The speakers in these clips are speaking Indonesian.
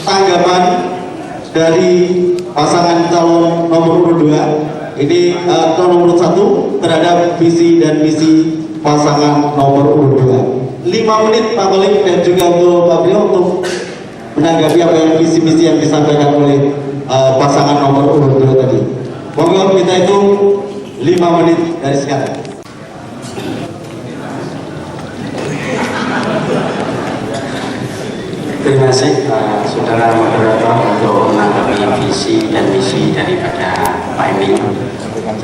Tanggapan dari pasangan calon nomor urut 2 ini calon nomor 1 terhadap visi dan misi pasangan nomor urut 2. 5 menit Pak Kolik dan juga untuk Pak Brio untuk menanggapi apa yang visi-misi yang disampaikan oleh pasangan nomor urut 2 tadi. Monggo kita hitung 5 menit dari sekarang. Terima kasih saudara moderator untuk menanggapi visi dan misi daripada Pak Emil.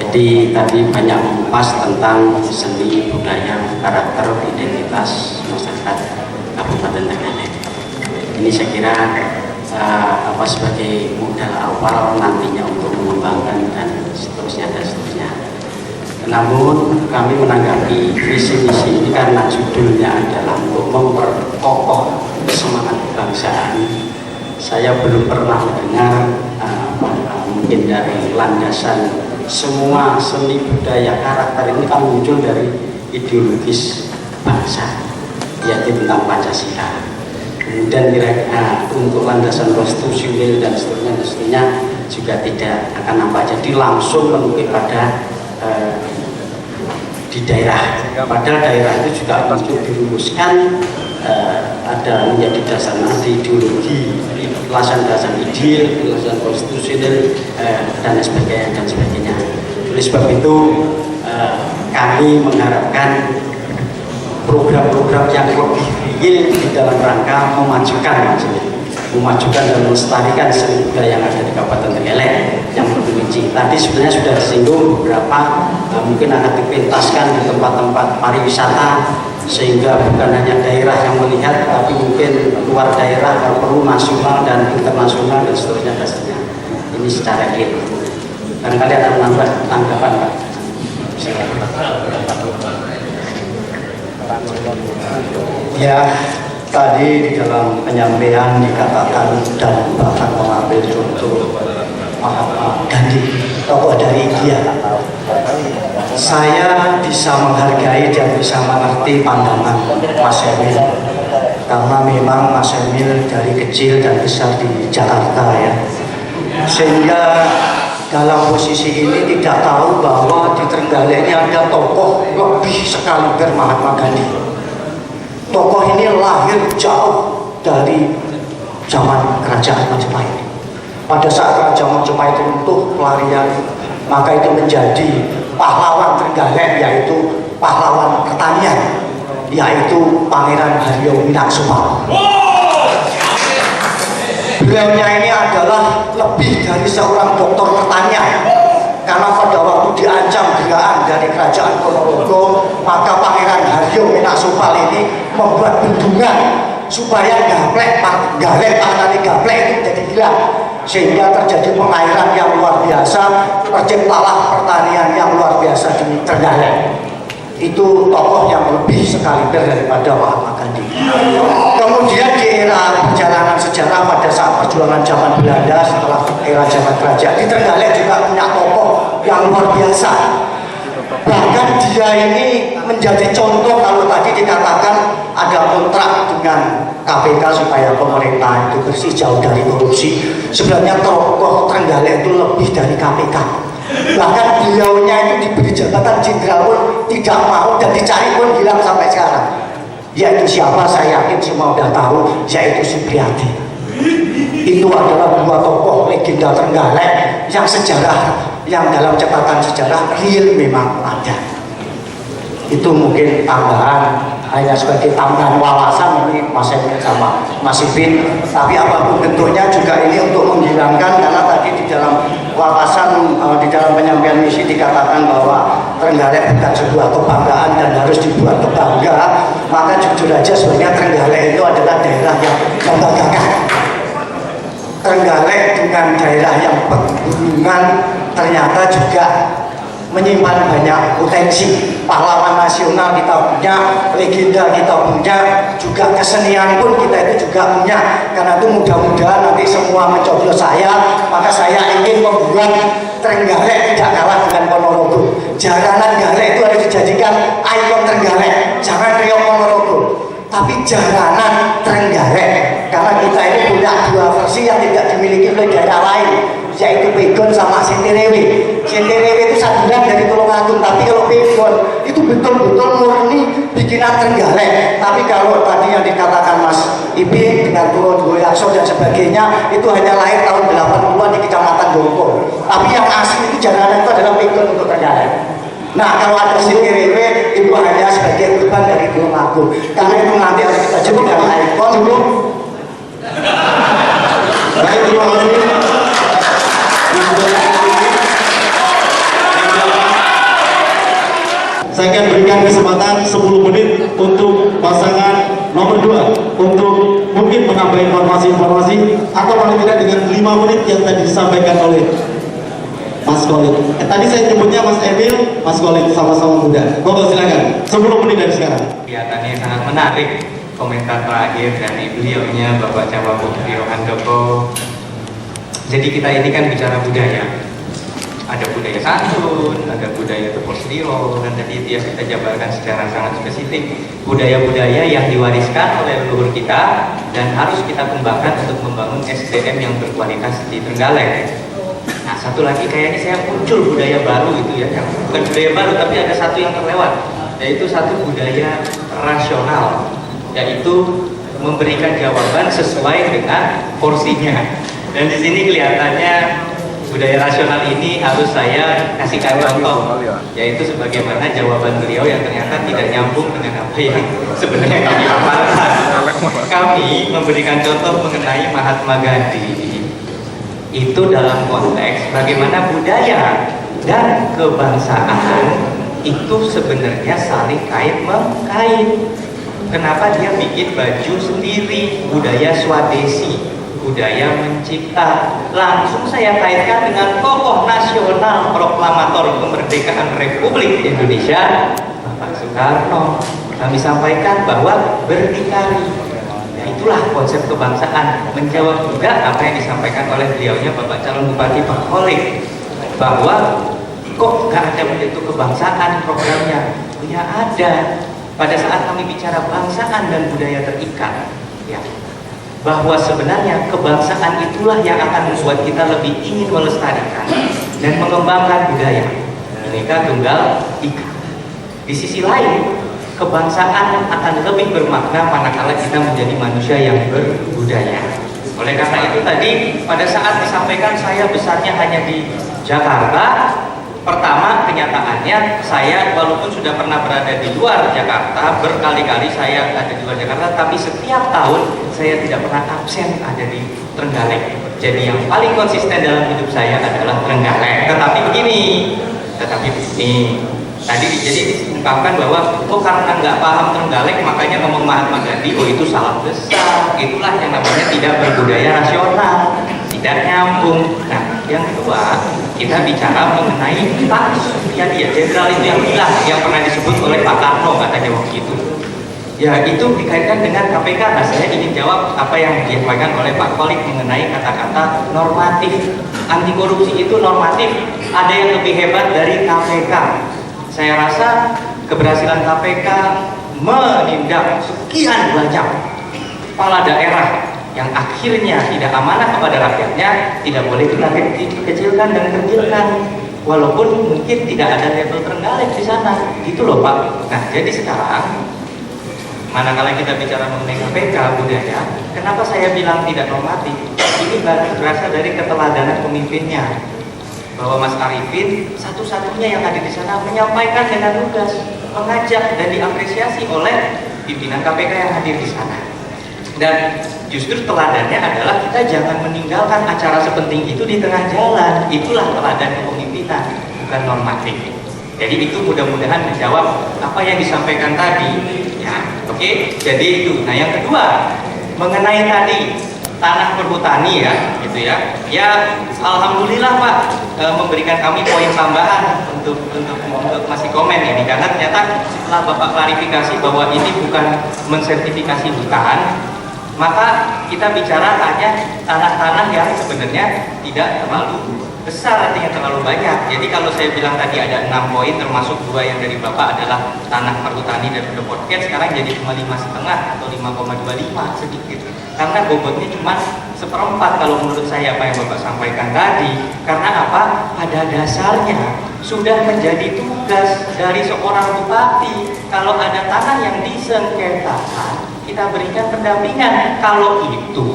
Jadi tadi banyak mengupas tentang seni, budaya, karakter, identitas masyarakat Kabupaten Trenggalek. Ini saya kira sebagai modal awal nantinya untuk mengembangkan dan seterusnya dan seterusnya. Namun kami menanggapi visi misi ini karena judulnya adalah untuk memperkokoh semangat kebangsaan. Saya belum pernah mendengar mungkin dari landasan semua seni budaya karakter ini kan muncul dari ideologis bangsa, yaitu tentang Pancasila. Kemudian kira-kira untuk landasan konstitusional dan seterusnya juga tidak akan nampak. Jadi langsung menukik pada di daerah. Padahal daerah itu juga untuk dirumuskan ada menjadi dasar nanti ideologi, landasan ideal, landasan konstitusional dan sebagainya. Oleh sebab itu kami mengharapkan program-program yang lebih real di dalam rangka memajukan dan melestarikan seni budaya yang ada di Kabupaten Trenggalek yang berfungsi. Tadi sebenarnya sudah disinggung beberapa mungkin akan dipentaskan di tempat-tempat pariwisata sehingga bukan hanya daerah yang melihat, tapi mungkin luar daerah kalau perlu nasional dan internasional dan seterusnya. Ini secara real. Dan kalian akan menambah tanggapan, Pak. Ya, tadi di dalam penyampaian dikatakan dan bahkan mengambil contoh Mahatma Gandhi, tokoh dari India. Saya bisa menghargai dan bisa mengerti pandangan Mas Emil, karena memang Mas Emil dari kecil dan besar di Jakarta ya, sehingga dalam posisi ini tidak tahu bahwa di Trenggalek ini ada tokoh lebih sekaliber Mahatma Gandhi. Tokoh ini lahir jauh dari zaman kerajaan Majapahit. Pada saat kerajaan Majapahit runtuh pelarian, maka itu menjadi pahlawan Trenggalek, yaitu pahlawan pertanian, yaitu Pangeran Haryo Winaksowa. Beliaunya ini adalah lebih dari seorang dokter pertanian, karena pada waktu diancam gerakan dari kerajaan Ponorogo, maka Pangeran Haryo Winaksowa ini membuat bendungan supaya gaplek pantai gaplek itu jadi hilang, sehingga terjadi pengairan yang luar biasa, terciptalah pertanian yang luar biasa di Trenggalek. Itu tokoh yang lebih sekaliber daripada Mahatma Gandhi. Kemudian di era perjalanan sejarah pada saat perjuangan zaman Belanda, setelah era zaman kerajaan, di Trenggalek juga punya tokoh yang luar biasa. Bahkan dia ini menjadi contoh. Kalau tadi dikatakan ada kontrak dengan KPK supaya pemerintah itu bersih, jauh dari korupsi. Sebenarnya tokoh Trenggalek itu lebih dari KPK. Bahkan beliaunya itu diberi jabatan jenderal pun tidak mau, dan dicari pun hilang sampai sekarang. Yaitu siapa? Saya yakin semua sudah tahu, yaitu Supriyadi. Itu adalah dua tokoh legenda Trenggalek yang sejarah, yang dalam catatan sejarah real memang ada. Itu mungkin tambahan, hanya sebagai tambahan wawasan ini Mas Emil sama Mas Ipin. Tapi apapun bentuknya juga ini untuk menghilangkan, karena tadi di dalam wawasan, di dalam penyampaian misi dikatakan bahwa Trenggalek bukan sebuah kebanggaan dan harus dibuat kebangga. Maka jujur aja sebenarnya Trenggalek itu adalah daerah yang membanggakan. Trenggalek dengan daerah yang pegunungan ternyata juga menyimpan banyak potensi. Pahlawan nasional kita punya, legenda kita punya, juga kesenian pun kita itu juga punya. Karena itu mudah-mudahan nanti semua mencoblos saya, maka saya ingin membuat Trenggalek tidak kalah dengan Ponorogo. Jaranan Galek itu harus dijadikan ikon Trenggalek, jangan reok Ponorogo, tapi jaranan Trenggalek, karena kita ini punya dua versi yang tidak dimiliki oleh daerah lain, yaitu Pegon sama Sintirewe. Sintirewe itu sanduran dari Tulungagung, tapi kalau Pegon itu betul-betul murni bikinan Trenggalek. Tapi kalau tadi yang dikatakan Mas Ibi dengan Turun Goyakso dan sebagainya, itu hanya lahir tahun 80-an di Kecamatan Gongkong. Tapi yang asli itu jangan itu adalah Pegon untuk Trenggalek. Nah, kalau ada Sintirewe itu hanya sebagai beban dari Tulungagung. Karena itu nanti harus kita jadikan ikon. Baik, terima kasih. Saya akan berikan kesempatan 10 menit untuk pasangan nomor 2 untuk mungkin menambah informasi-informasi atau paling tidak dengan 5 menit yang tadi disampaikan oleh Mas Kolit. Tadi saya nyebutnya Mas Emil, Mas Kolit sama-sama muda. Monggo silakan. 10 menit dari sekarang. Kelihatannya sangat menarik komentar terakhir dari beliaunya Bapak Cawagup Trio Handoko. Jadi kita ini kan bicara budaya. Ada budaya santun, ada budaya tepos liro, dan tadi dia kita jabarkan secara sangat spesifik budaya-budaya yang diwariskan oleh leluhur kita dan harus kita kembangkan untuk membangun SDM yang berkualitas di Trenggalek. Nah, satu lagi kayaknya saya muncul budaya baru itu ya, yang bukan budaya baru tapi ada satu yang terlewat, yaitu satu budaya rasional, yaitu memberikan jawaban sesuai dengan porsinya. Dan di sini kelihatannya budaya rasional ini harus saya kasih contoh, yaitu sebagaimana jawaban beliau yang ternyata tidak nyambung dengan apa yang sebenarnya kami amalkan. Kami memberikan contoh mengenai Mahatma Gandhi itu dalam konteks bagaimana budaya dan kebangsaan itu sebenarnya saling kait-mengkait. Kenapa dia bikin baju sendiri, budaya Swadesi, budaya mencipta. Langsung saya kaitkan dengan tokoh nasional proklamator kemerdekaan Republik Indonesia, Bapak Soekarno. Kami sampaikan bahwa berdikari. Ya, itulah konsep kebangsaan. Menjawab juga apa yang disampaikan oleh beliaunya Bapak calon Bupati Pak Kolit, bahwa kok nggak ada bentuk kebangsaan programnya. Ya ada. Pada saat kami bicara bangsaan dan budaya terikat, ya, bahwa sebenarnya kebangsaan itulah yang akan membuat kita lebih ingin melestarikan dan mengembangkan budaya. Bineka Tunggal Ika. Di sisi lain, kebangsaan akan lebih bermakna manakala kita menjadi manusia yang berbudaya. Oleh karena itu tadi pada saat disampaikan saya besarnya hanya di Jakarta, pertama kenyataannya saya walaupun sudah pernah berada di luar Jakarta, berkali-kali saya ada di luar Jakarta, tapi setiap tahun saya tidak pernah absen ada di Trenggalek. Jadi yang paling konsisten dalam hidup saya adalah Trenggalek. Tetapi begini, tadi jadi diungkapkan bahwa karena nggak paham Trenggalek makanya ngomong Mahatma Gandhi, itu salah besar. Itulah yang namanya tidak berbudaya rasional, tidak nyambung. Nah, yang kedua kita bicara mengenai Pak Supriyadi, jenderal itu yang bilang, yang pernah disebut oleh Pak Karno katanya waktu itu. Ya itu dikaitkan dengan KPK. Nah saya ingin jawab apa yang disampaikan oleh Pak Kolit mengenai kata-kata normatif. Anti korupsi itu normatif. Ada yang lebih hebat dari KPK. Saya rasa keberhasilan KPK menindak sekian banyak kepala daerah yang akhirnya tidak amanah kepada rakyatnya, tidak boleh kita kecilkan dan kecilkan, walaupun mungkin tidak ada level Trenggalek di sana, gitu loh Pak. Nah jadi sekarang manakala kita bicara mengenai KPK budaya, kenapa saya bilang tidak normatif? Ini berasal dari keteladanan pemimpinnya, bahwa Mas Arifin satu-satunya yang ada di sana menyampaikan dengan lugas, mengajak dan diapresiasi oleh pimpinan KPK yang hadir di sana. Dan justru teladannya adalah kita jangan meninggalkan acara sepenting itu di tengah jalan. Itulah teladan kepemimpinan, bukan normatif. Jadi itu mudah-mudahan menjawab apa yang disampaikan tadi. Ya, oke. Jadi itu. Nah yang kedua mengenai tadi tanah perhutani ya, gitu ya. Ya, alhamdulillah Pak memberikan kami poin tambahan untuk masih komen ini, karena ternyata setelah Bapak klarifikasi bahwa ini bukan mensertifikasi hutan, maka kita bicara hanya tanah-tanah yang sebenarnya tidak terlalu besar, artinya terlalu banyak. Jadi kalau saya bilang tadi ada 6 poin, termasuk 2 yang dari Bapak adalah tanah perhutani dan the podcast, sekarang jadi cuma 5,5 atau 5,25 sedikit. Karena bobotnya cuma 1/4 kalau menurut saya apa yang Bapak sampaikan tadi. Karena apa? Pada dasarnya sudah menjadi tugas dari seorang bupati. Kalau ada tanah yang disengketakan, kita berikan pendampingan. Kalau itu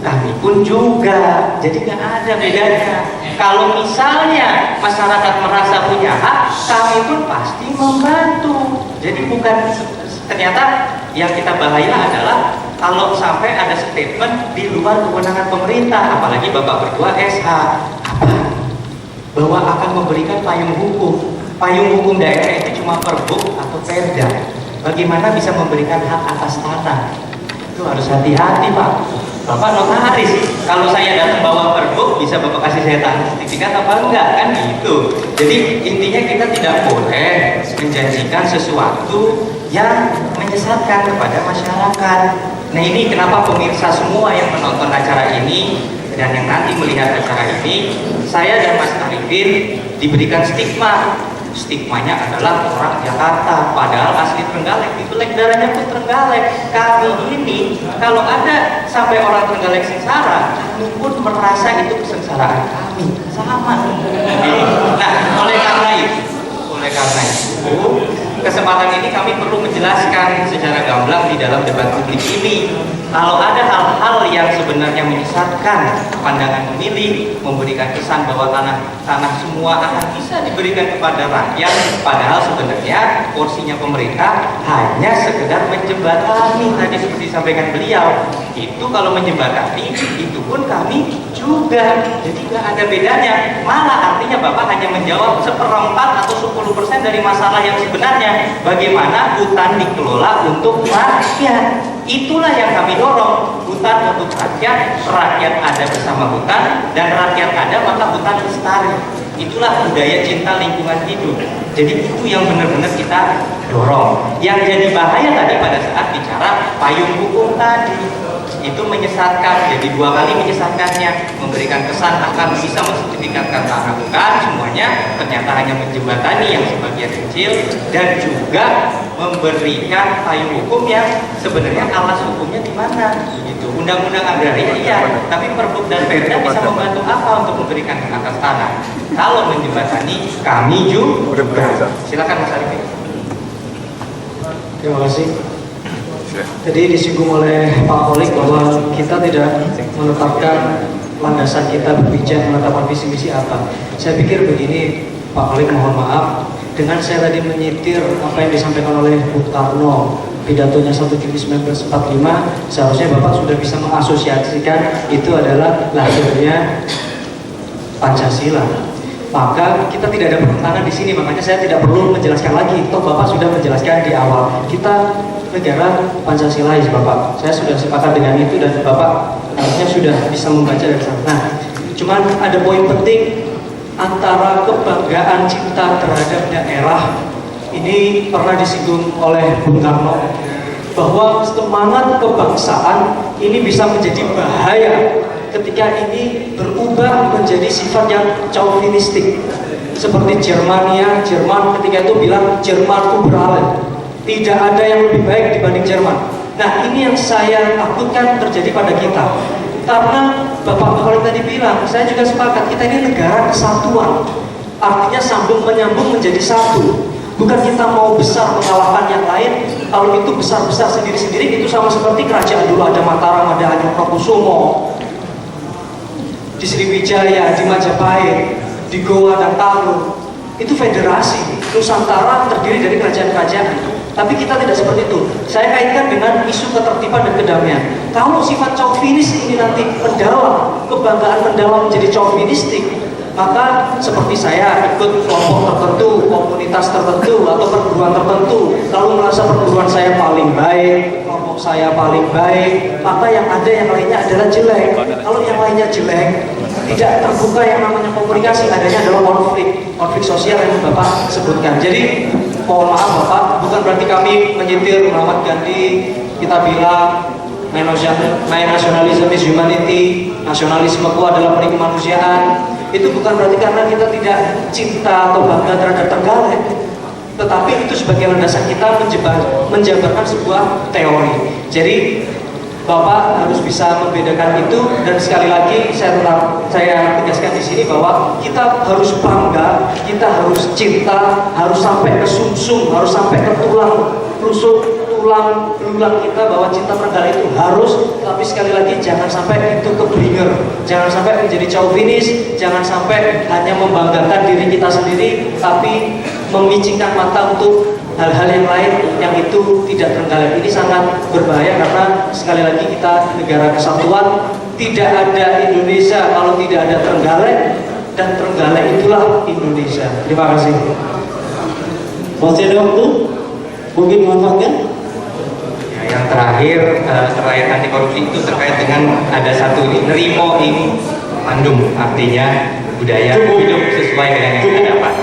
kami pun juga, jadi nggak ada bedanya. Kalau misalnya masyarakat merasa punya hak, kami pun pasti membantu. Jadi bukan, ternyata yang kita bahaya adalah kalau sampai ada statement di luar kewenangan pemerintah, apalagi Bapak berdua SH, apa? Bahwa akan memberikan payung hukum. Payung hukum daerah itu cuma perbuk atau perda. Bagaimana bisa memberikan hak atas tanah? Itu harus hati-hati, Pak. Bapak notaris. Kalau saya datang bawa perbuk, bisa Bapak kasih saya tanah sertifikat apa enggak? Kan gitu. Jadi intinya kita tidak boleh menjanjikan sesuatu yang menyesatkan kepada masyarakat. Nah ini kenapa pemirsa semua yang menonton acara ini dan yang nanti melihat acara ini, saya dan Mas Arifin diberikan stigma. Stigmanya adalah orang Jakarta, padahal asli Trenggalek, itu lek darahnya pun Trenggalek. Kami ini, kalau ada sampai orang Trenggalek sengsara, kami pun merasa itu kesengsaraan kami, sama. Nah, oleh karena itu, kesempatan ini kami perlu menjelaskan secara gamblang di dalam debat publik ini. Kalau ada hal-hal yang sebenarnya menyesatkan pandangan pemilih, memberikan kesan bahwa tanah semua akan bisa diberikan kepada rakyat, padahal sebenarnya porsinya pemerintah hanya sekedar menjembatani. Tadi seperti disampaikan beliau, itu kalau menjembatani, itu pun kami juga. Jadi nggak ada bedanya. Malah artinya Bapak hanya menjawab 1/4 atau 10% dari masalah yang sebenarnya. Bagaimana hutan dikelola untuk rakyat. Itulah yang kami dorong, hutan untuk rakyat, rakyat ada bersama hutan, dan rakyat ada maka hutan lestari. Itulah budaya cinta lingkungan hidup. Jadi itu yang benar-benar kita dorong. Yang jadi bahaya tadi pada saat bicara payung hukum tadi, itu menyesatkan, jadi 2 kali menyesatkannya, memberikan kesan akan bisa mensertifikatkan tanah, bukan semuanya, ternyata hanya menjembatani yang sebagian kecil, dan juga memberikan payung hukum yang sebenarnya alas hukumnya di mana gitu. Undang-undang agraria iya, tapi perbuk dan perda bisa membantu apa untuk memberikan hak atas tanah? Kalau menjembatani kami juga. Silakan Mas Arifin. Terima kasih. Jadi disinggung oleh Pak Kolik bahwa kita tidak menetapkan landasan kita berbicara menetapkan visi misi apa. Saya pikir begini, Pak Kolik, mohon maaf, dengan saya tadi menyitir apa yang disampaikan oleh Bung Karno, pidatonya 1 Juni 1945, seharusnya Bapak sudah bisa mengasosiasikan itu adalah lahirnya Pancasila. Maka kita tidak ada pertentangan di sini, makanya saya tidak perlu menjelaskan lagi. Toh Bapak sudah menjelaskan di awal. Kita negara Pancasilais, Bapak. Saya sudah sepakat dengan itu dan Bapak harusnya sudah bisa membaca dari sana. Nah, cuman ada poin penting antara kebanggaan cinta terhadap daerah ini pernah disinggung oleh Bung Karno bahwa semangat kebangsaan ini bisa menjadi bahaya ketika ini berubah menjadi sifat yang chauvinistik seperti Jerman ketika itu bilang Jerman überall, tidak ada yang lebih baik dibanding Jerman. Nah ini yang saya takutkan terjadi pada kita karena Bapak Khalid tadi bilang, saya juga sepakat, kita ini negara kesatuan, artinya sambung menyambung menjadi satu. Bukan kita mau besar mengalahkan yang lain. Kalau itu besar-besar sendiri-sendiri, itu sama seperti kerajaan dulu, ada Mataram, ada Hanyokrokusumo, di Sriwijaya, di Majapahit, di Goa dan Palu. Itu federasi Nusantara terdiri dari kerajaan-kerajaan. Tapi kita tidak seperti itu. Saya kaitkan dengan isu ketertiban dan kedamaian. Kalau sifat chauvinis ini nanti mendalam, kebanggaan mendalam menjadi chauvinistik, maka seperti saya ikut kelompok tertentu, komunitas tertentu, atau perguruan tertentu, lalu merasa perguruan saya paling baik, kelompok saya paling baik, maka yang ada yang lainnya adalah jelek. Kalau yang lainnya jelek, tidak terbuka yang namanya komunikasi, adanya adalah konflik sosial yang Bapak sebutkan. Jadi mohon maaf Bapak, bukan berarti kami menyetir Muhammad Gandhi, kita bilang my nationalism is humanity, nasionalismeku adalah kemanusiaan. itu bukan berarti karena kita tidak cinta atau bangga terhadap Trenggalek, tetapi itu sebagai landasan kita menjabarkan sebuah teori. Jadi Bapak harus bisa membedakan itu, dan sekali lagi saya tegaskan di sini bahwa kita harus bangga, kita harus cinta, harus sampai ke sumsum, harus sampai ke tulang rusuk, tulang belulang kita, bahwa cinta Trenggalek itu harus. Tapi sekali lagi jangan sampai itu keblinger, jangan sampai menjadi chauvinis, jangan sampai hanya membanggakan diri kita sendiri, tapi memicingkan mata untuk hal-hal yang lain yang itu tidak Trenggalek. Ini sangat berbahaya karena sekali lagi kita negara kesatuan, tidak ada Indonesia kalau tidak ada Trenggalek, dan Trenggalek itulah Indonesia. Terima kasih. Masih ada waktu? Mungkin memanfaatkan? Ya, yang terakhir terkait anti korupsi itu terkait dengan ada satu nerimo ini mandum, artinya budaya hidup sesuai dengan yang kita dapat.